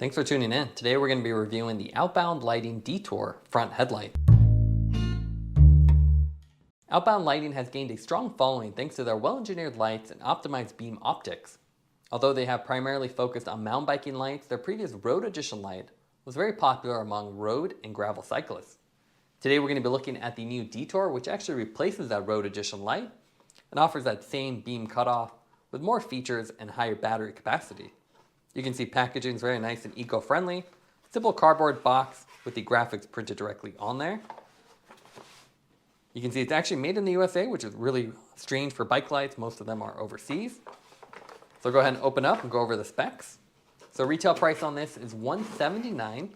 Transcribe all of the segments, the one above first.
Thanks for tuning in. Today we're going to be reviewing the Outbound Lighting Detour front headlight. Outbound Lighting has gained a strong following thanks to their well-engineered lights and optimized beam optics. Although they have primarily focused on mountain biking lights, their previous Road Edition light was very popular among road and gravel cyclists. Today we're going to be looking at the new Detour, which actually replaces that Road Edition light and offers that same beam cutoff with more features and higher battery capacity. You can see packaging is very nice and eco-friendly. Simple cardboard box with the graphics printed directly on there. You can see it's actually made in the USA, which is really strange for bike lights. Most of them are overseas. So go ahead and open up and go over the specs. So retail price on this is $179.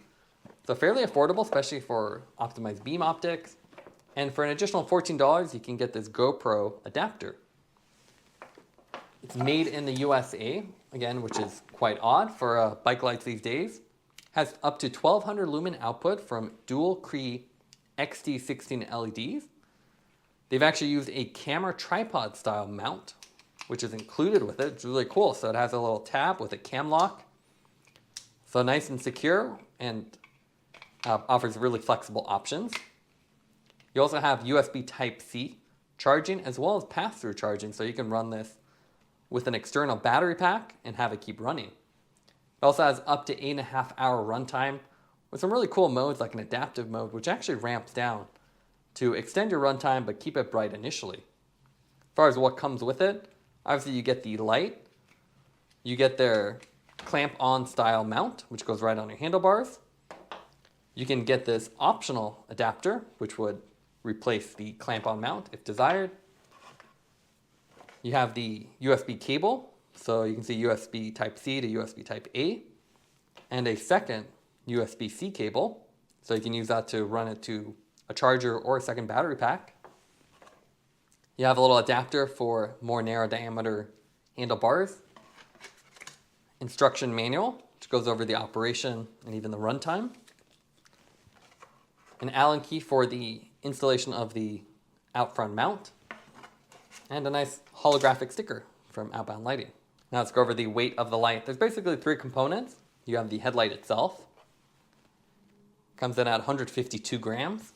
So fairly affordable, especially for optimized beam optics. And for an additional $14, you can get this GoPro adapter. It's made in the U.S.A, again, which is quite odd for bike lights these days. Has up to 1200 lumen output from dual Cree XD16 LEDs. They've actually used a camera tripod style mount, which is included with it. It's really cool. So it has a little tab with a cam lock. So nice and secure, and offers really flexible options. You also have USB Type-C charging as well as pass-through charging, so you can run this with an external battery pack and have it keep running. It also has up to 8.5-hour runtime with some really cool modes like an adaptive mode, which actually ramps down to extend your runtime but keep it bright initially. As far as what comes with it, obviously you get the light, you get their clamp-on style mount, which goes right on your handlebars. You can get this optional adapter, which would replace the clamp-on mount if desired. You have the USB cable, so you can see USB Type-C to USB Type-A, and a second USB-C cable, so you can use that to run it to a charger or a second battery pack. You have a little adapter for more narrow diameter handlebars. Instruction manual, which goes over the operation and even the runtime. An Allen key for the installation of the out front mount. And a nice holographic sticker from Outbound Lighting. Now let's go over the weight of the light. There's basically three components. You have the headlight itself. Comes in at 152 grams.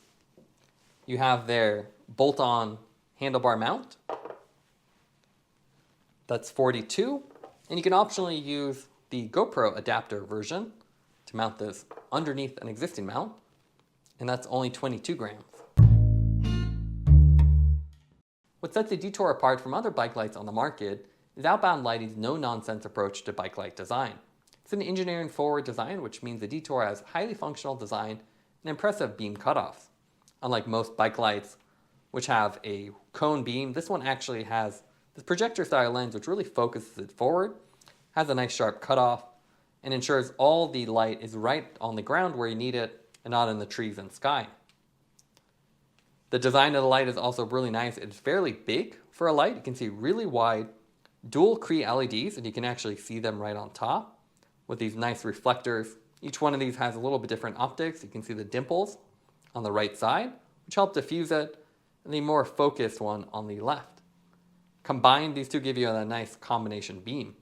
You have their bolt-on handlebar mount. That's 42. And you can optionally use the GoPro adapter version to mount this underneath an existing mount. And that's only 22 grams. What sets the Detour apart from other bike lights on the market is Outbound Lighting's no-nonsense approach to bike light design. It's an engineering-forward design, which means the Detour has highly functional design and impressive beam cutoffs. Unlike most bike lights, which have a cone beam, this one actually has this projector-style lens, which really focuses it forward, has a nice sharp cutoff, and ensures all the light is right on the ground where you need it and not in the trees and sky. The design of the light is also really nice. It's fairly big for a light. You can see really wide dual Cree LEDs, and you can actually see them right on top with these nice reflectors. Each one of these has a little bit different optics. You can see the dimples on the right side, which help diffuse it, and the more focused one on the left. Combined, these two give you a nice combination beam.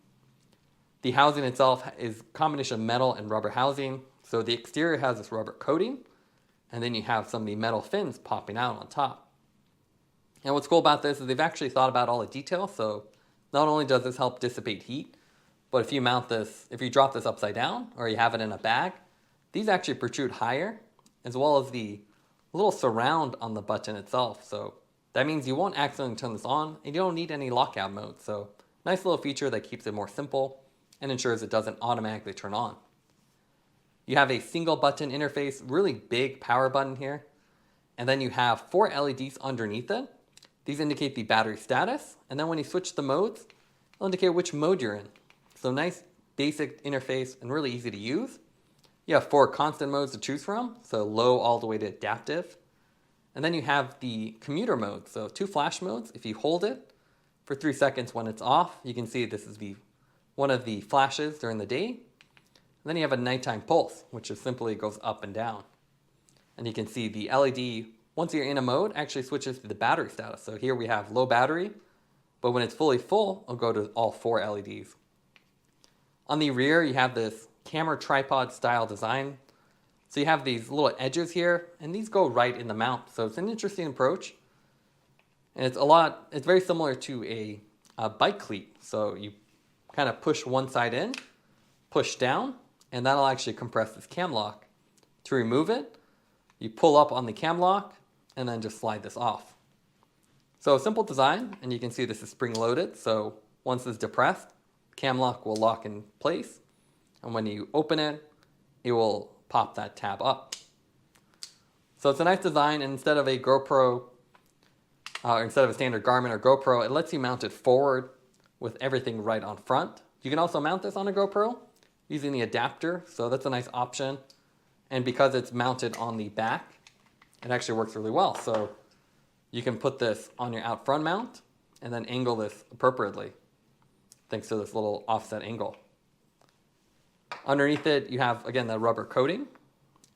The housing itself is a combination of metal and rubber housing. So the exterior has this rubber coating, and then you have some of the metal fins popping out on top. And what's cool about this is they've actually thought about all the details. So not only does this help dissipate heat, but if you mount this, if you drop this upside down or you have it in a bag, these actually protrude higher, as well as the little surround on the button itself. So that means you won't accidentally turn this on, and you don't need any lockout mode. So nice little feature that keeps it more simple and ensures it doesn't automatically turn on. You have a single button interface, really big power button here. And then you have 4 LEDs underneath it. These indicate the battery status. And then when you switch the modes, it'll indicate which mode you're in. So nice basic interface and really easy to use. You have 4 constant modes to choose from. So low all the way to adaptive. And then you have the commuter mode. So 2 flash modes. If you hold it for 3 seconds when it's off, you can see this is one of the flashes during the day. And then you have a nighttime pulse, which just simply goes up and down. And you can see the LED, once you're in a mode, actually switches to the battery status. So here we have low battery, but when it's fully full, it'll go to all 4 LEDs. On the rear, you have this camera tripod style design. So you have these little edges here, and these go right in the mount. So it's an interesting approach. And it's very similar to a bike cleat. So you kind of push one side in, push down, and that'll actually compress this cam lock. To remove it, you pull up on the cam lock and then just slide this off. So a simple design, and you can see this is spring loaded. So once it's depressed, cam lock will lock in place. And when you open it, it will pop that tab up. So it's a nice design, and instead of a GoPro, instead of a standard Garmin or GoPro, it lets you mount it forward with everything right on front. You can also mount this on a GoPro using the adapter, so that's a nice option. And because it's mounted on the back, it actually works really well. So you can put this on your out front mount and then angle this appropriately, thanks to this little offset angle. Underneath it, you have, again, the rubber coating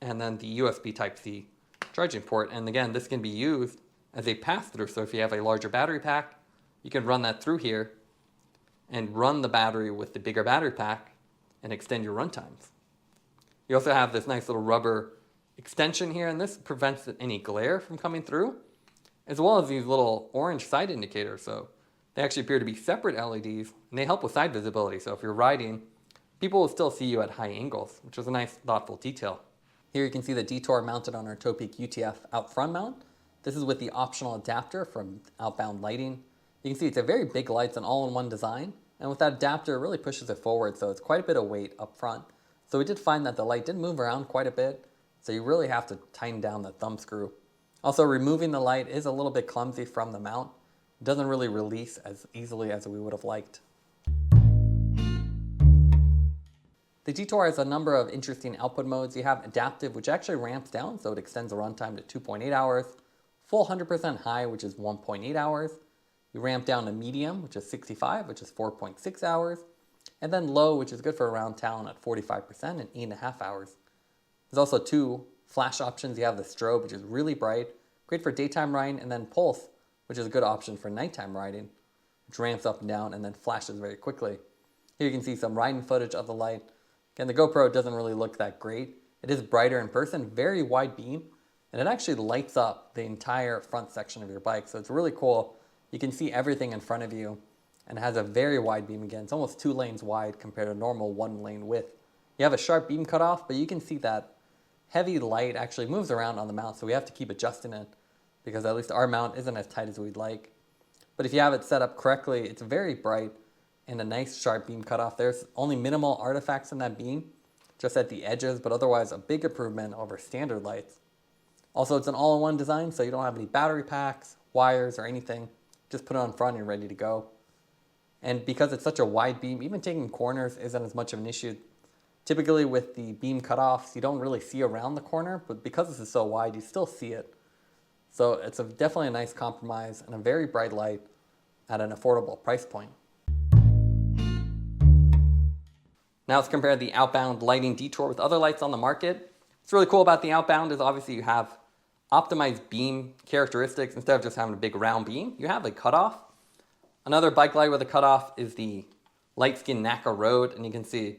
and then the USB Type-C charging port. And again, this can be used as a pass-through. So if you have a larger battery pack, you can run that through here and run the battery with the bigger battery pack and extend your run times. You also have this nice little rubber extension here, and this prevents any glare from coming through, as well as these little orange side indicators. So they actually appear to be separate LEDs, and they help with side visibility. So if you're riding, people will still see you at high angles, which is a nice, thoughtful detail. Here you can see the Detour mounted on our Topeak UTF out front mount. This is with the optional adapter from Outbound Lighting. You can see it's a very big light, it's an all-in-one design, and with that adapter, it really pushes it forward, so it's quite a bit of weight up front. So we did find that the light did move around quite a bit, so you really have to tighten down the thumb screw. Also, removing the light is a little bit clumsy from the mount. It doesn't really release as easily as we would have liked. The Detour has a number of interesting output modes. You have adaptive, which actually ramps down, so it extends the runtime to 2.8 hours. Full 100% high, which is 1.8 hours. You ramp down to medium, which is 65, which is 4.6 hours. And then low, which is good for around town at 45% and 8.5 hours. There's also two flash options. You have the strobe, which is really bright, great for daytime riding, and then pulse, which is a good option for nighttime riding, which ramps up and down and then flashes very quickly. Here you can see some riding footage of the light. Again, the GoPro doesn't really look that great. It is brighter in person, very wide beam, and it actually lights up the entire front section of your bike. So it's really cool. You can see everything in front of you, and it has a very wide beam again. It's almost 2 lanes wide compared to normal 1 lane width. You have a sharp beam cutoff, but you can see that heavy light actually moves around on the mount, so we have to keep adjusting it because at least our mount isn't as tight as we'd like. But if you have it set up correctly, it's very bright and a nice sharp beam cutoff. There's only minimal artifacts in that beam, just at the edges, but otherwise a big improvement over standard lights. Also, it's an all-in-one design, so you don't have any battery packs, wires, or anything. Just put it on front and you're ready to go. And because it's such a wide beam, even taking corners isn't as much of an issue. Typically with the beam cutoffs, you don't really see around the corner, but because this is so wide, you still see it. So it's definitely a nice compromise and a very bright light at an affordable price point. Now let's compare the Outbound Lighting Detour with other lights on the market. What's really cool about the Outbound is obviously you have optimized beam characteristics. Instead of just having a big round beam, you have a cutoff. Another bike light with a cutoff is the Lightskin NACA Road, and you can see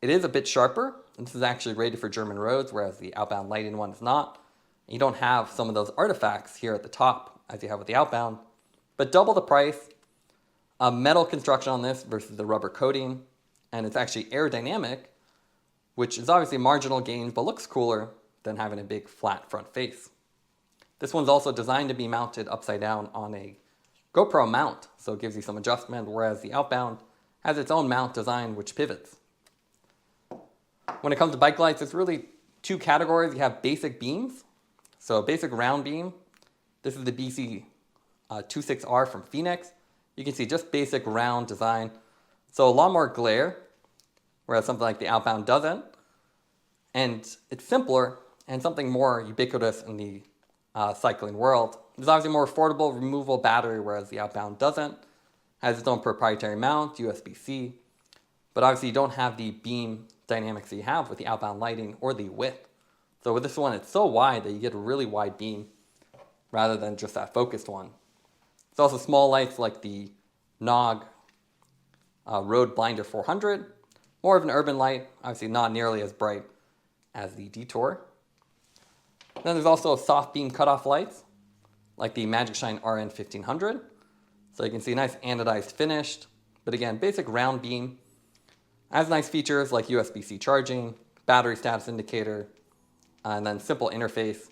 it is a bit sharper. This is actually rated for German roads, whereas the Outbound Lighting one is not. You don't have some of those artifacts here at the top as you have with the Outbound, but double the price. A metal construction on this versus the rubber coating, and it's actually aerodynamic, which is obviously marginal gains, but looks cooler than having a big flat front face. This one's also designed to be mounted upside down on a GoPro mount, so it gives you some adjustment, whereas the Outbound has its own mount design which pivots. When it comes to bike lights, it's really 2 categories. You have basic beams, so a basic round beam. This is the BC26R from Phoenix. You can see just basic round design. So a lot more glare, whereas something like the Outbound doesn't. And it's simpler and something more ubiquitous in the cycling world. There's obviously more affordable removable battery, whereas the Outbound doesn't. Has its own proprietary mount, USB-C. But obviously you don't have the beam dynamics that you have with the Outbound Lighting or the width. So with this one, it's so wide that you get a really wide beam rather than just that focused one. There's also small lights like the NOG Road Blinder 400, More of an urban light, obviously not nearly as bright as the Detour. Then there's also soft beam cutoff lights, like the Magic Shine RN 1500. So you can see nice anodized finished, but again, basic round beam. Has nice features like USB-C charging, battery status indicator, and then simple interface.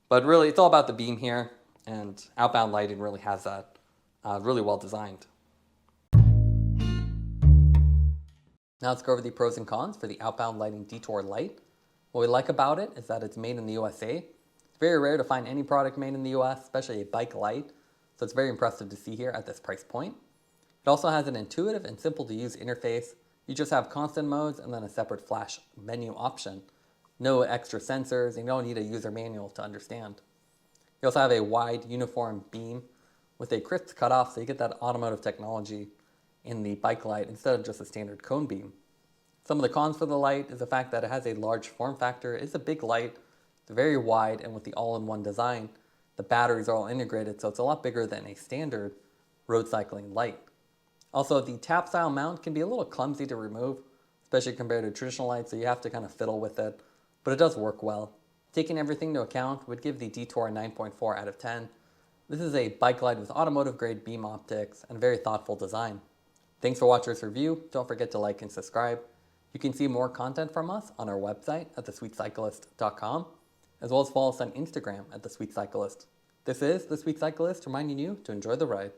But really, it's all about the beam here, and Outbound Lighting really has that really well designed. Now let's go over the pros and cons for the Outbound Lighting Detour light. What we like about it is that it's made in the USA. It's very rare to find any product made in the US, especially a bike light, so it's very impressive to see here at this price point. It also has an intuitive and simple to use interface. You just have constant modes and then a separate flash menu option. No extra sensors, and you don't need a user manual to understand. You also have a wide uniform beam with a crisp cutoff, so you get that automotive technology in the bike light instead of just a standard cone beam. Some of the cons for the light is the fact that it has a large form factor. It's a big light, it's very wide, and with the all-in-one design, the batteries are all integrated, so it's a lot bigger than a standard road cycling light. Also, the tap style mount can be a little clumsy to remove, especially compared to traditional lights, so you have to kind of fiddle with it, but it does work well. Taking everything into account, would give the Detour a 9.4 out of 10. This is a bike light with automotive grade beam optics and a very thoughtful design. Thanks for watching this review. Don't forget to like and subscribe. You can see more content from us on our website at thesweetcyclist.com, as well as follow us on Instagram at thesweetcyclist. This is The Sweet Cyclist reminding you to enjoy the ride.